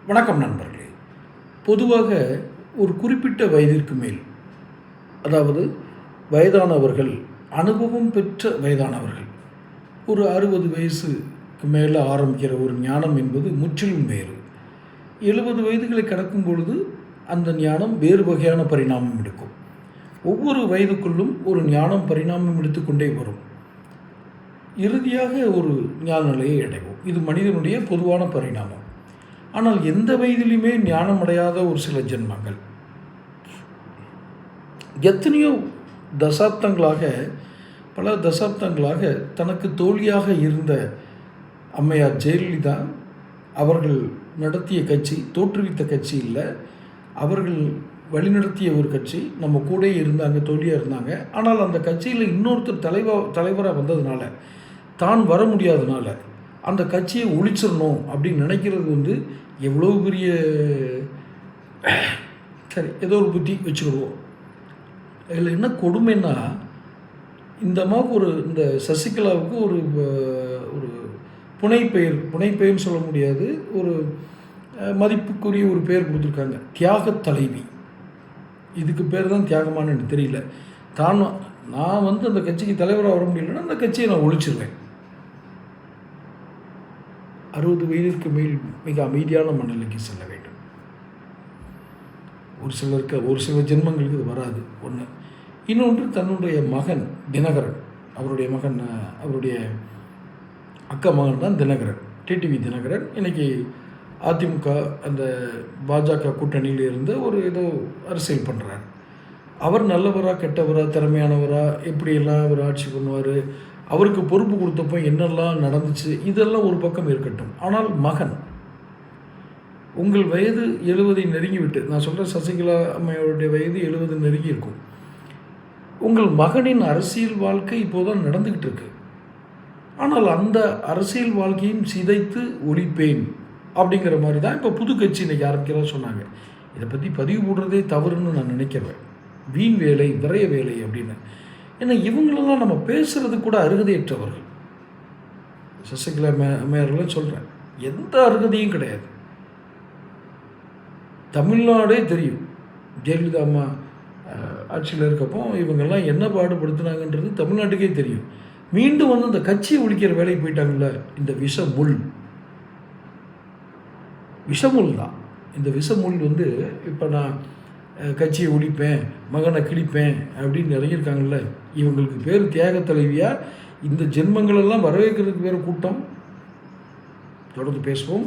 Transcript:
வணக்கம் நண்பர்களே. பொதுவாக ஒரு குறிப்பிட்ட வயதிற்கு மேல், அதாவது வயதானவர்கள், அனுபவம் பெற்ற வயதானவர்கள், ஒரு 60 வயசுக்கு மேலே ஆரம்பிக்கிற ஒரு ஞானம் என்பது முற்றிலும் வேறு. 70 வயதுகளை கடக்கும் பொழுது அந்த ஞானம் வேறு வகையான பரிணாமம் எடுக்கும். ஒவ்வொரு வயதுக்குள்ளும் ஒரு ஞானம் பரிணாமம் எடுத்துக்கொண்டே வரும். இறுதியாக ஒரு ஞான நிலையை அடைவோம். இது மனிதனுடைய பொதுவான பரிணாமம். ஆனால் எந்த வயதிலுமே ஞானம் அடையாத ஒரு சில ஜென்மங்கள் எத்தனையோ பல தசாப்தங்களாக தனக்கு தோழியாக இருந்த அம்மையார் ஜெயலலிதா அவர்கள் நடத்திய கட்சி, தோற்றுவித்த கட்சி இல்லை, அவர்கள் வழிநடத்திய ஒரு கட்சி. நம்ம கூட இருந்தாங்க, தோழியாக இருந்தாங்க. ஆனால் அந்த கட்சியில் இன்னொருத்தர் தலைவராக வந்ததுனால, தான் வர முடியாதனால அந்த கட்சியை ஒழிச்சிடணும் அப்படின்னு நினைக்கிறது எவ்வளோ பெரிய சரி, ஏதோ ஒரு புத்தி வச்சுக்கிடுவோம். இதில் என்ன கொடுமைன்னா, இந்த சசிகலாவுக்கு ஒரு ஒரு புனைப்பெயர்னு சொல்ல முடியாது, ஒரு மதிப்புக்குரிய ஒரு பெயர் கொடுத்துருக்காங்க, தியாக தலைவி. இதுக்கு பேர் தான் தியாகமானு எனக்கு தெரியல. நான் அந்த கட்சிக்கு தலைவராக வர முடியலன்னா அந்த கட்சியை நான் ஒழிச்சிருவேன். 60 வயதிற்கு மேல் மிக அமைதியான மனநிலைக்கு செல்ல வேண்டும். ஒரு சில ஜென்மங்களுக்கு இது வராது. ஒன்று. இன்னொன்று, தன்னுடைய மகன் தினகரன், அவருடைய அக்கா மகன் தான் தினகரன், டிடிவி தினகரன். இன்றைக்கி அதிமுக அந்த பாஜக கூட்டணியில் இருந்து ஏதோ அரசியல் பண்ணுறார். அவர் நல்லவரா கெட்டவரா, திறமையானவரா, எப்படியெல்லாம் அவர் ஆட்சி பண்ணுவார், அவருக்கு பொறுப்பு கொடுத்தப்போ என்னெல்லாம் நடந்துச்சு, இதெல்லாம் ஒரு பக்கம் இருக்கட்டும். ஆனால் மகன், உங்கள் வயது 70 நெருங்கிவிட்டு, நான் சொல்கிறேன், சசிகலா அம்மையோடைய வயது 70 நெருங்கி இருக்கும். உங்கள் மகனின் அரசியல் வாழ்க்கை இப்போதான் நடந்துக்கிட்டு இருக்கு. ஆனால் அந்த அரசியல் வாழ்க்கையும் சிதைத்து ஒழிப்பேன் அப்படிங்கிற மாதிரி தான் இப்போ புது கட்சி இன்றைக்கி ஆரம்பிக்கிறதா சொன்னாங்க. இதை பற்றி பதிவு போடுறதே தவறுன்னு நான் நினைக்கிறேன். வீண் வேலை, விரைய வேலை அப்படின்னு. ஏன்னா இவங்களெல்லாம் நம்ம பேசுகிறது கூட அருகதையற்றவர்கள். சசிகலா அம்மையார்களே சொல்கிறேன், எந்த அருகதையும் கிடையாது. தமிழ்நாடே தெரியும், ஜெயலலிதா அம்மா ஆட்சியில் இருக்கப்போ இவங்கெல்லாம் என்ன பாடுபடுத்தினாங்கன்றது தமிழ்நாட்டுக்கே தெரியும். மீண்டும் அந்த கட்சியை ஒழிக்கிற வேலைக்கு போயிட்டாங்கல்ல, இந்த விஷமுள் தான். இந்த விஷமுள் இப்போ நான் கட்சியை ஒழிப்பேன், மகனை கிழிப்பேன் அப்படின்னு இறங்கியிருக்காங்கல்ல, இவங்களுக்கு பேர் தியாக தலைவியாக இந்த ஜென்மங்களெல்லாம் வரவேற்கிறதுக்கு வேறு கூட்டம். தொடர்ந்து பேசுவோம்.